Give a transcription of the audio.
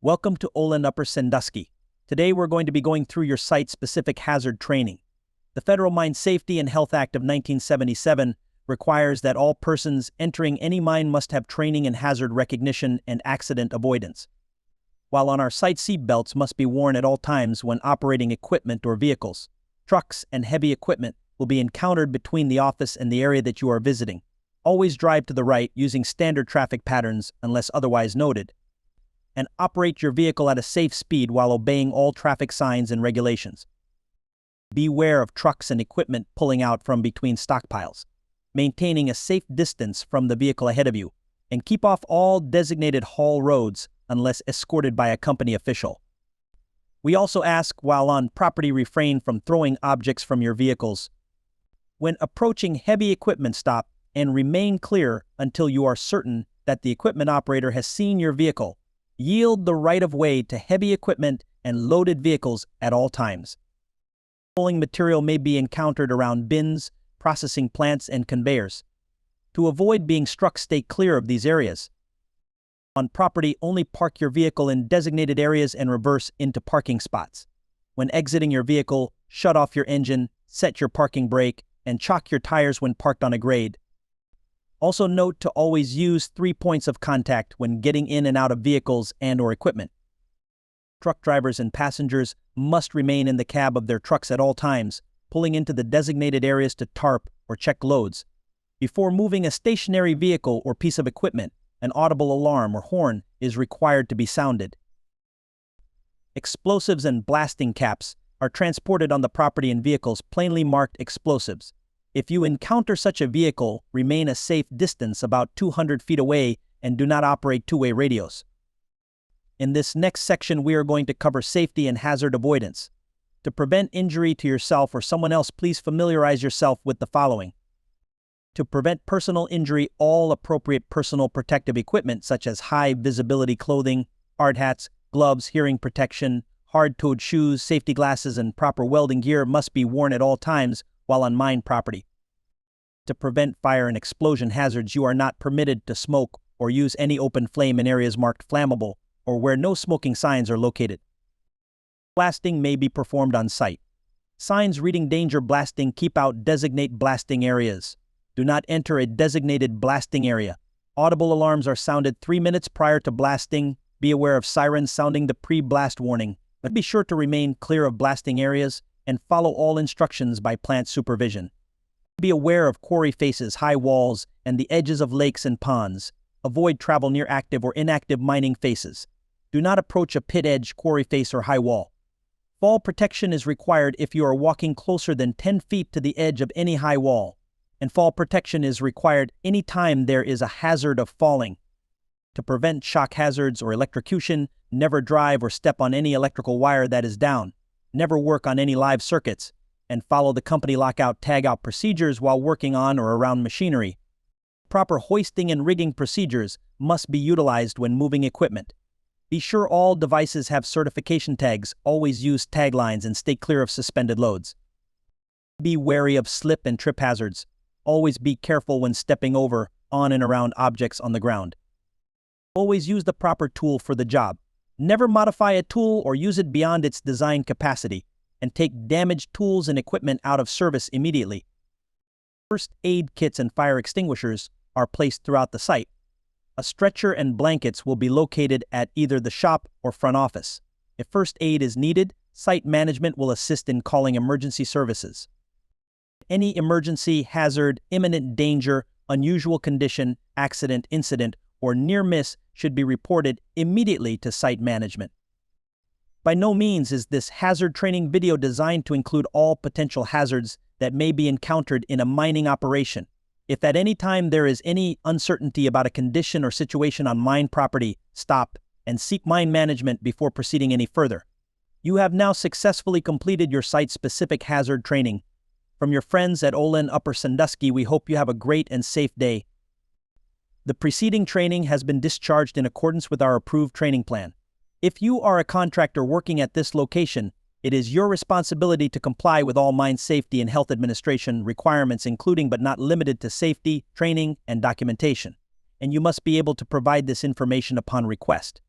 Welcome to Olen Sandusky. Today we're going to be going through your site-specific hazard training. The Federal Mine Safety and Health Act of 1977 requires that all persons entering any mine must have training in hazard recognition and accident avoidance. While on our site, seat belts must be worn at all times when operating equipment or vehicles. Trucks and heavy equipment will be encountered between the office and the area that you are visiting. Always drive to the right using standard traffic patterns unless otherwise noted, and operate your vehicle at a safe speed while obeying all traffic signs and regulations. Beware of trucks and equipment pulling out from between stockpiles, maintaining a safe distance from the vehicle ahead of you, and keep off all designated haul roads unless escorted by a company official. We also ask, while on property, refrain from throwing objects from your vehicles. When approaching heavy equipment, stop and remain clear until you are certain that the equipment operator has seen your vehicle. Yield the right-of-way to heavy equipment and loaded vehicles at all times. Rolling material may be encountered around bins, processing plants, and conveyors. To avoid being struck, stay clear of these areas. On property, only park your vehicle in designated areas and reverse into parking spots. When exiting your vehicle, shut off your engine, set your parking brake, and chock your tires when parked on a grade. Also note to always use 3 points of contact when getting in and out of vehicles and/or equipment. Truck drivers and passengers must remain in the cab of their trucks at all times, pulling into the designated areas to tarp or check loads. Before moving a stationary vehicle or piece of equipment, an audible alarm or horn is required to be sounded. Explosives and blasting caps are transported on the property in vehicles plainly marked explosives. If you encounter such a vehicle, remain a safe distance about 200 feet away and do not operate two-way radios. In this next section, we are going to cover safety and hazard avoidance. To prevent injury to yourself or someone else, please familiarize yourself with the following. To prevent personal injury, all appropriate personal protective equipment such as high-visibility clothing, hard hats, gloves, hearing protection, hard-toed shoes, safety glasses, and proper welding gear must be worn at all times while on mine property. To prevent fire and explosion hazards, you are not permitted to smoke or use any open flame in areas marked flammable or where no smoking signs are located. Blasting may be performed on site. Signs reading danger blasting, keep out, designate blasting areas. Do not enter a designated blasting area. Audible alarms are sounded 3 minutes prior to blasting. Be aware of sirens sounding the pre-blast warning, but be sure to remain clear of blasting areas and follow all instructions by plant supervision. Be aware of quarry faces, high walls, and the edges of lakes and ponds. Avoid travel near active or inactive mining faces. Do not approach a pit edge, quarry face, or high wall. Fall protection is required if you are walking closer than 10 feet to the edge of any high wall, and fall protection is required any time there is a hazard of falling. To prevent shock hazards or electrocution, never drive or step on any electrical wire that is down. Never work on any live circuits, and follow the company lockout/tagout procedures while working on or around machinery. Proper hoisting and rigging procedures must be utilized when moving equipment. Be sure all devices have certification tags, always use taglines, and stay clear of suspended loads. Be wary of slip and trip hazards. Always be careful when stepping over, on, and around objects on the ground. Always use the proper tool for the job. Never modify a tool or use it beyond its design capacity, and take damaged tools and equipment out of service immediately. First aid kits and fire extinguishers are placed throughout the site. A stretcher and blankets will be located at either the shop or front office. If first aid is needed, site management will assist in calling emergency services. Any emergency, hazard, imminent danger, unusual condition, accident, incident, or near miss should be reported immediately to site management. By no means is this hazard training video designed to include all potential hazards that may be encountered in a mining operation. If at any time there is any uncertainty about a condition or situation on mine property, stop and seek mine management before proceeding any further. You have now successfully completed your site-specific hazard training. From your friends at Olen Sandusky, we hope you have a great and safe day. The preceding training has been discharged in accordance with our approved training plan. If you are a contractor working at this location, it is your responsibility to comply with all mine safety and health administration requirements, including but not limited to safety, training, and documentation. And you must be able to provide this information upon request.